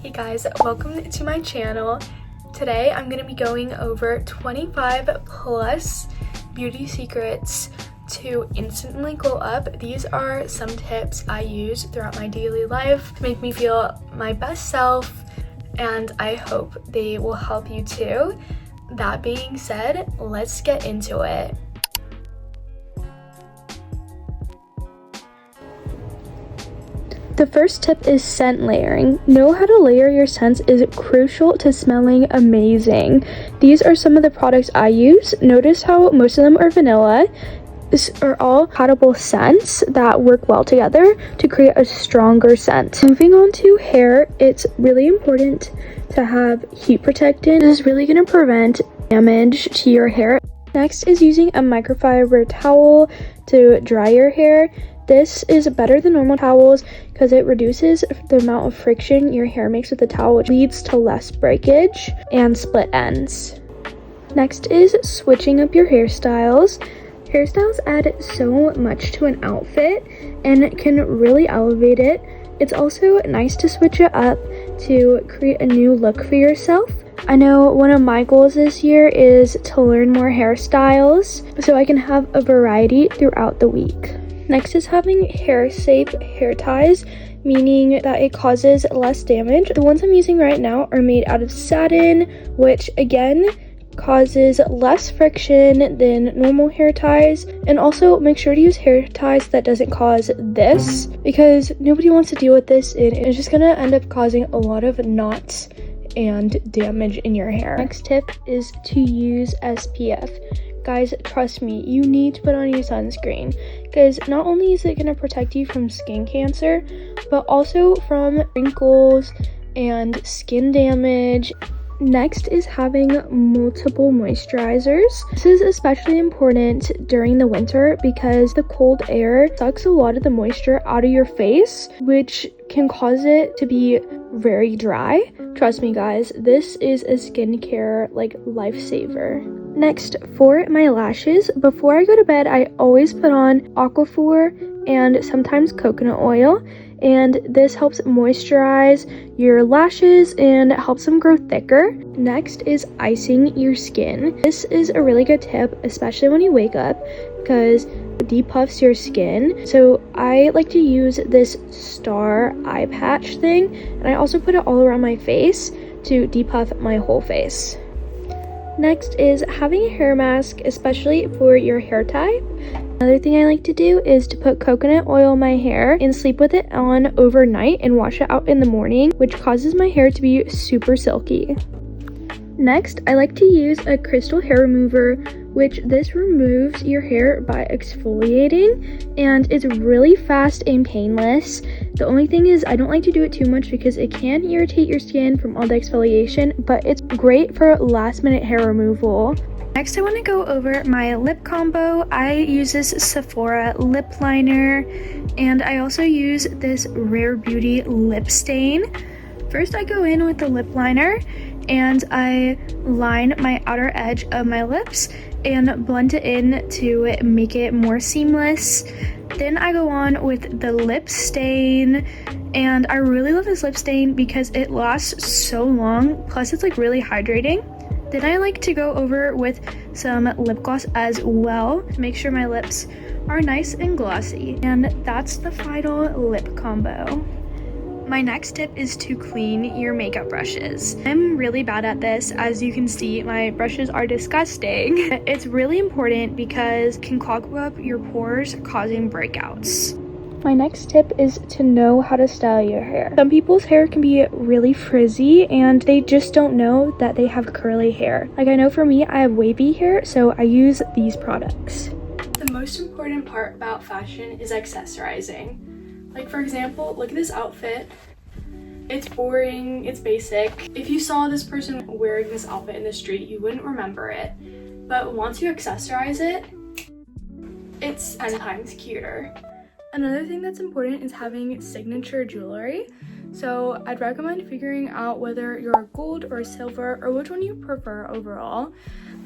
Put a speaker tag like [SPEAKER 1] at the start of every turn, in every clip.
[SPEAKER 1] Hey guys, welcome to my channel. Today I'm going to be going over 25 plus beauty secrets to instantly glow up. These are some tips I use throughout my daily life to make me feel my best self, and I hope they will help you too. That being said, let's get into it. The first tip is scent layering. Know how to layer your scents is crucial to smelling amazing. These are some of the products I use. Notice how most of them are vanilla. These are all compatible scents that work well together to create a stronger scent. Moving on to hair, it's really important to have heat protectant. This is really going to prevent damage to your hair. Next is using a microfiber towel to dry your hair. This is better than normal towels because it reduces the amount of friction your hair makes with the towel, which leads to less breakage and split ends. Next is switching up your hairstyles. Hairstyles add so much to an outfit and it can really elevate it. It's also nice to switch it up to create a new look for yourself. I know one of my goals this year is to learn more hairstyles so I can have a variety throughout the week. Next is having hair-safe hair ties, meaning that it causes less damage. The ones I'm using right now are made out of satin, which again causes less friction than normal hair ties. And also make sure to use hair ties that doesn't cause this, because nobody wants to deal with this and it's just gonna end up causing a lot of knots and damage in your hair. Next tip is to use SPF. Guys, trust me, you need to put on your sunscreen because not only is it going to protect you from skin cancer, but also from wrinkles and skin damage. Next is having multiple moisturizers. This is especially important during the winter because the cold air sucks a lot of the moisture out of your face, which can cause it to be very dry. Trust me guys, this is a skincare lifesaver. Next, for my lashes, before I go to bed, I always put on Aquaphor and sometimes coconut oil, and this helps moisturize your lashes and helps them grow thicker. Next is icing your skin. This is a really good tip, especially when you wake up, because it depuffs your skin. So I like to use this star eye patch thing, and I also put it all around my face to depuff my whole face. Next is having a hair mask, especially for your hair type. Another thing I like to do is to put coconut oil in my hair and sleep with it on overnight and wash it out in the morning, which causes my hair to be super silky. Next, I like to use a crystal hair remover, which this removes your hair by exfoliating, and it's really fast and painless. The only thing is I don't like to do it too much because it can irritate your skin from all the exfoliation, but it's great for last minute hair removal. Next, I want to go over my lip combo. I use this Sephora lip liner, and I also use this Rare Beauty lip stain. First, I go in with the lip liner and I line my outer edge of my lips and blend it in to make it more seamless. Then I go on with the lip stain, and I really love this lip stain because it lasts so long, plus it's really hydrating. Then I like to go over with some lip gloss as well to make sure my lips are nice and glossy. And that's the final lip combo. My next tip is to clean your makeup brushes. I'm really bad at this. As you can see, my brushes are disgusting. It's really important because it can clog up your pores, causing breakouts. My next tip is to know how to style your hair. Some people's hair can be really frizzy and they just don't know that they have curly hair. I know for me, I have wavy hair, so I use these products. The most important part about fashion is accessorizing. For example, look at this outfit. It's boring, it's basic. If you saw this person wearing this outfit in the street, you wouldn't remember it. But once you accessorize it, it's 10 times cuter. Another thing that's important is having signature jewelry. So I'd recommend figuring out whether you're gold or silver or which one you prefer overall.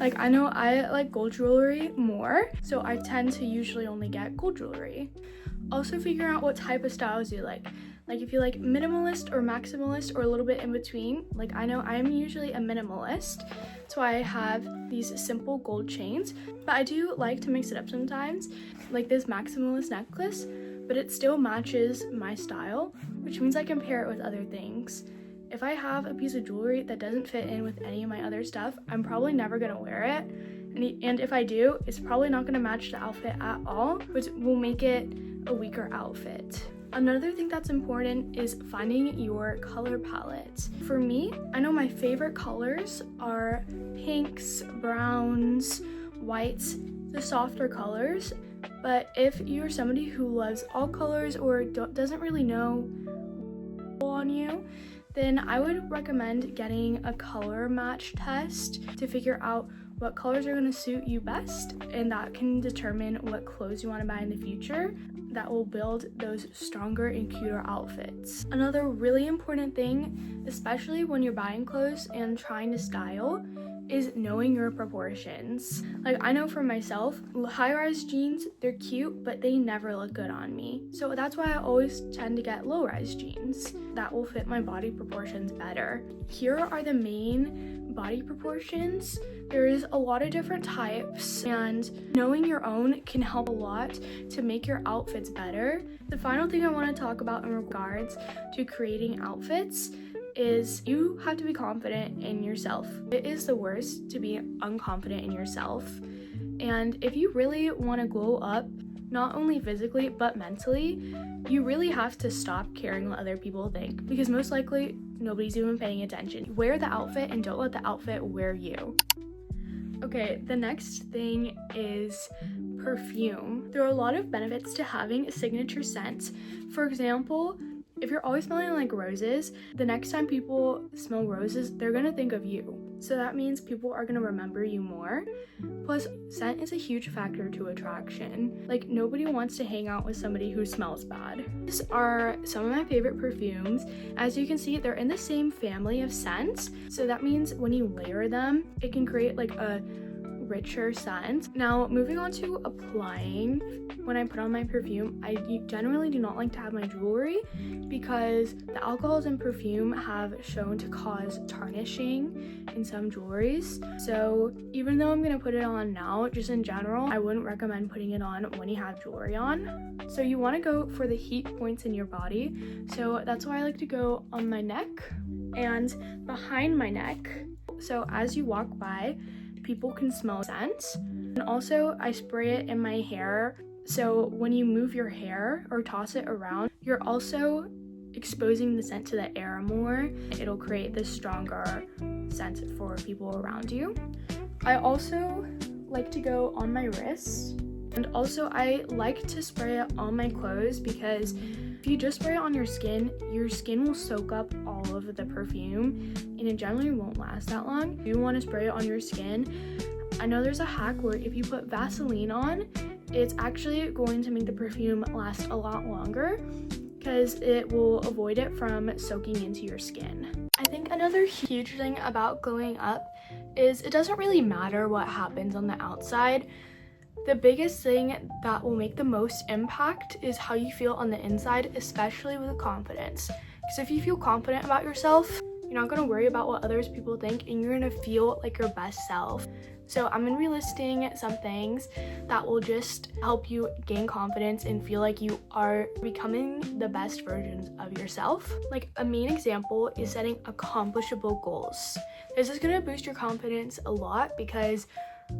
[SPEAKER 1] I know I like gold jewelry more, so I tend to usually only get gold jewelry. Also figure out what type of styles you like. Like if you like minimalist or maximalist or a little bit in between, like I know I'm usually a minimalist, so I have these simple gold chains, but I do like to mix it up sometimes, like this maximalist necklace, but it still matches my style, which means I can pair it with other things. If I have a piece of jewelry that doesn't fit in with any of my other stuff, I'm probably never gonna wear it. And if I do, it's probably not gonna match the outfit at all, which will make it a weaker outfit. Another thing that's important is finding your color palette. For me, I know my favorite colors are pinks, browns, whites, the softer colors. But if you're somebody who loves all colors or doesn't really know on you, then I would recommend getting a color match test to figure out what colors are going to suit you best, and that can determine what clothes you want to buy in the future that will build those stronger and cuter outfits. Another really important thing, especially when you're buying clothes and trying to style, is knowing your proportions. Like I know for myself, high-rise jeans, they're cute, but they never look good on me. So that's why I always tend to get low-rise jeans that will fit my body proportions better. Here are the main body proportions. There's a lot of different types, and knowing your own can help a lot to make your outfits better. The final thing I want to talk about in regards to creating outfits is you have to be confident in yourself. It is the worst to be unconfident in yourself. And if you really want to glow up, not only physically but mentally, you really have to stop caring what other people think, because most likely nobody's even paying attention. Wear the outfit and don't let the outfit wear you. Okay, the next thing is perfume. There are a lot of benefits to having a signature scent. For example, if you're always smelling like roses, the next time people smell roses, they're gonna think of you. So that means people are gonna remember you more. Plus, scent is a huge factor to attraction. Like, nobody wants to hang out with somebody who smells bad. These are some of my favorite perfumes. As you can see, they're in the same family of scents. So that means when you layer them, it can create like a richer scent. Now, moving on to applying. When I put on my perfume, I generally do not like to have my jewelry because the alcohols in perfume have shown to cause tarnishing in some jewelries. So even though I'm gonna put it on now, just in general, I wouldn't recommend putting it on when you have jewelry on. So you want to go for the heat points in your body. So that's why I like to go on my neck and behind my neck. So as you walk by, people can smell scent. And also I spray it in my hair, so when you move your hair or toss it around, you're also exposing the scent to the air more. It'll create this stronger scent for people around you. I also like to go on my wrist, and also I like to spray it on my clothes, because if you just spray it on your skin will soak up all of the perfume and it generally won't last that long. You want to spray it on your skin. I know there's a hack where if you put Vaseline on, it's actually going to make the perfume last a lot longer because it will avoid it from soaking into your skin. I think another huge thing about glowing up is it doesn't really matter what happens on the outside. The biggest thing that will make the most impact is how you feel on the inside, especially with confidence. Because if you feel confident about yourself, you're not gonna worry about what others people think, and you're gonna feel like your best self. So I'm gonna be listing some things that will just help you gain confidence and feel like you are becoming the best versions of yourself. Like a main example is setting accomplishable goals. This is gonna boost your confidence a lot, because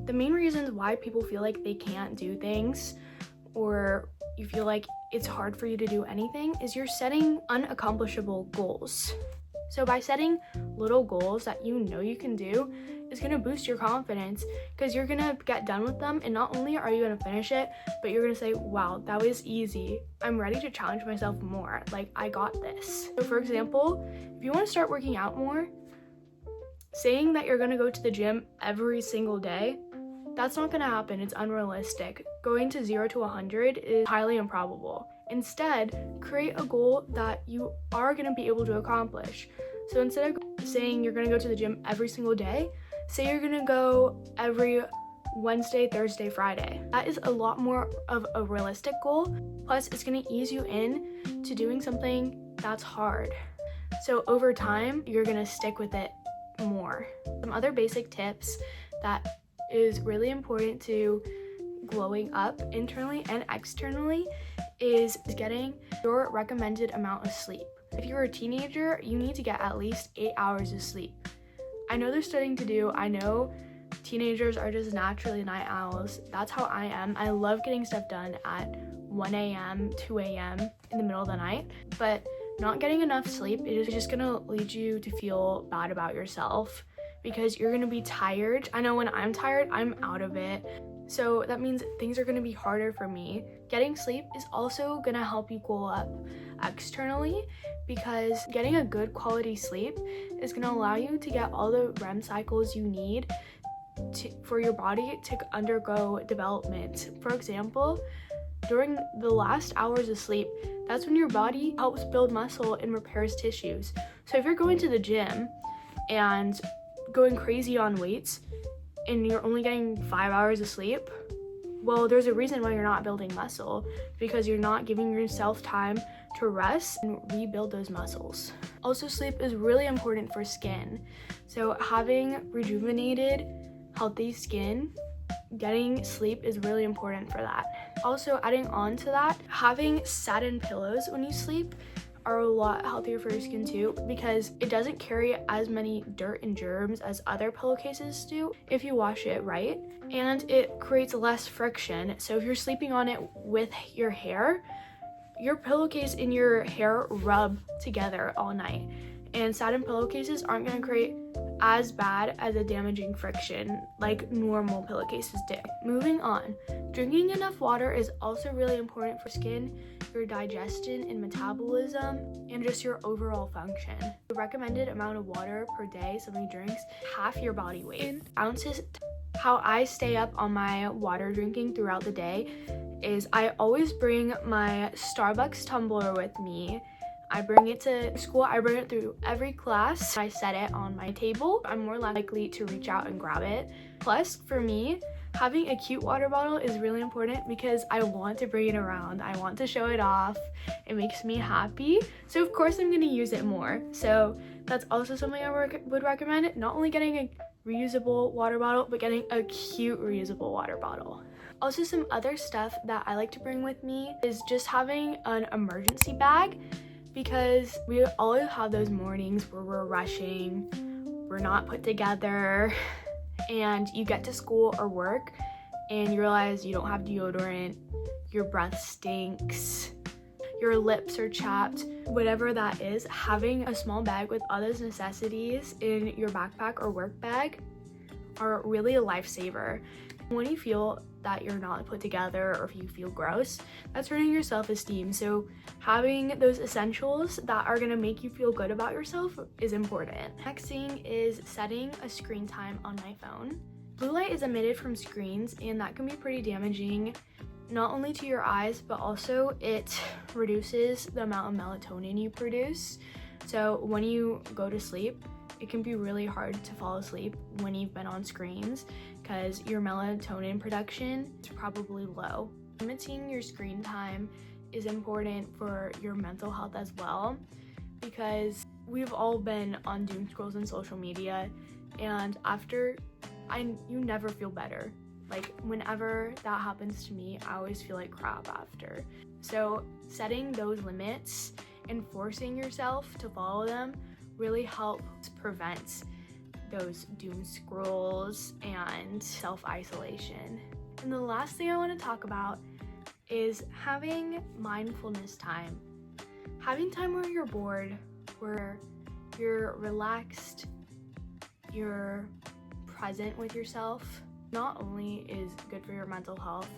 [SPEAKER 1] the main reasons why people feel like they can't do things, or you feel like it's hard for you to do anything, is you're setting unaccomplishable goals. So by setting little goals that you know you can do, it's gonna boost your confidence, because you're gonna get done with them, and not only are you gonna finish it, but you're gonna say, wow, that was easy. I'm ready to challenge myself more. Like, I got this. So for example, if you wanna start working out more, saying that you're gonna go to the gym every single day, that's not gonna happen. It's unrealistic. Going to 0 to 100 is highly improbable. Instead, create a goal that you are gonna be able to accomplish. So instead of saying you're gonna go to the gym every single day, say you're gonna go every Wednesday, Thursday, Friday. That is a lot more of a realistic goal. Plus, it's gonna ease you in to doing something that's hard. So over time, you're gonna stick with it more. Some other basic tips that is really important to glowing up internally and externally is getting your recommended amount of sleep. If you're a teenager, you need to get at least 8 hours of sleep. I know there's studying to do. I know teenagers are just naturally night owls. That's how I am. I love getting stuff done at 1 a.m., 2 a.m. in the middle of the night, but not getting enough sleep is just gonna lead you to feel bad about yourself because you're gonna be tired. I know when I'm tired, I'm out of it. So that means things are gonna be harder for me. Getting sleep is also gonna help you glow up externally because getting a good quality sleep is gonna allow you to get all the REM cycles you need for your body to undergo development. For example, during the last hours of sleep, that's when your body helps build muscle and repairs tissues. So if you're going to the gym and going crazy on weights and you're only getting 5 hours of sleep, well, there's a reason why you're not building muscle, because you're not giving yourself time to rest and rebuild those muscles. Also, sleep is really important for skin. So having rejuvenated, healthy skin, getting sleep is really important for that. Also, adding on to that, having satin pillows when you sleep are a lot healthier for your skin too, because it doesn't carry as many dirt and germs as other pillowcases do if you wash it right, and it creates less friction. So if you're sleeping on it with your hair, your pillowcase and your hair rub together all night, and satin pillowcases aren't going to create as bad as a damaging friction like normal pillowcases do. Moving on, drinking enough water is also really important for skin, your digestion and metabolism, and just your overall function. The recommended amount of water per day somebody drinks half your body weight in ounces. How I stay up on my water drinking throughout the day is I always bring my Starbucks tumbler with me. I bring it to school, I bring it through every class. I set it on my table. I'm more likely to reach out and grab it. Plus, for me, having a cute water bottle is really important because I want to bring it around. I want to show it off. It makes me happy. So of course I'm gonna use it more. So that's also something I would recommend. Not only getting a reusable water bottle, but getting a cute reusable water bottle. Also, some other stuff that I like to bring with me is just having an emergency bag, because we always have those mornings where we're rushing, we're not put together, and you get to school or work and you realize you don't have deodorant, your breath stinks, your lips are chapped, whatever that is. Having a small bag with all those necessities in your backpack or work bag are really a lifesaver. When you feel that you're not put together or if you feel gross, that's hurting your self-esteem. So having those essentials that are gonna make you feel good about yourself is important. Next thing is setting a screen time on my phone. Blue light is emitted from screens, and that can be pretty damaging, not only to your eyes, but also it reduces the amount of melatonin you produce. So when you go to sleep, it can be really hard to fall asleep when you've been on screens because your melatonin production is probably low. Limiting your screen time is important for your mental health as well, because we've all been on doom scrolls on social media, and you never feel better. Like, whenever that happens to me, I always feel like crap after. So setting those limits and forcing yourself to follow them really helps prevent those doom scrolls and self-isolation. And the last thing I want to talk about is having mindfulness time. Having time where you're bored, where you're relaxed, you're present with yourself, not only is good for your mental health,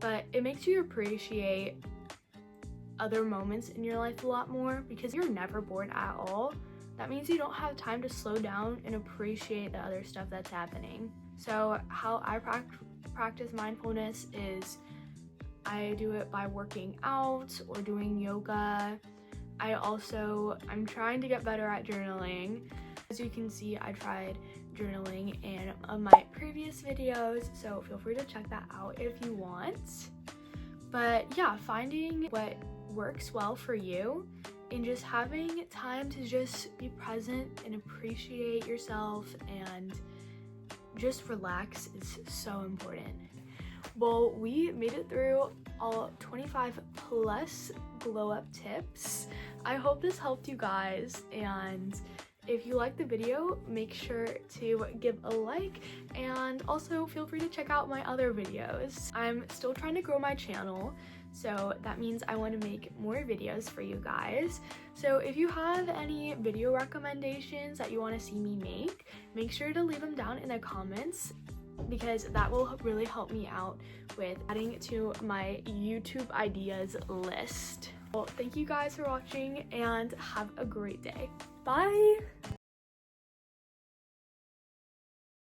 [SPEAKER 1] but it makes you appreciate other moments in your life a lot more, because you're never bored at all. That means you don't have time to slow down and appreciate the other stuff that's happening. So how I practice mindfulness is I do it by working out or doing yoga. I'm trying to get better at journaling. As you can see, I tried journaling in my previous videos, so feel free to check that out if you want. But yeah, finding what works well for you and just having time to just be present and appreciate yourself and just relax is so important. Well, we made it through all 25 plus glow up tips. I hope this helped you guys, and if you liked the video, make sure to give a like, and also feel free to check out my other videos. I'm still trying to grow my channel, so that means I want to make more videos for you guys. So if you have any video recommendations that you want to see me make sure to leave them down in the comments, because that will really help me out with adding to my YouTube ideas list. Well, thank you guys for watching and have a great day. Bye!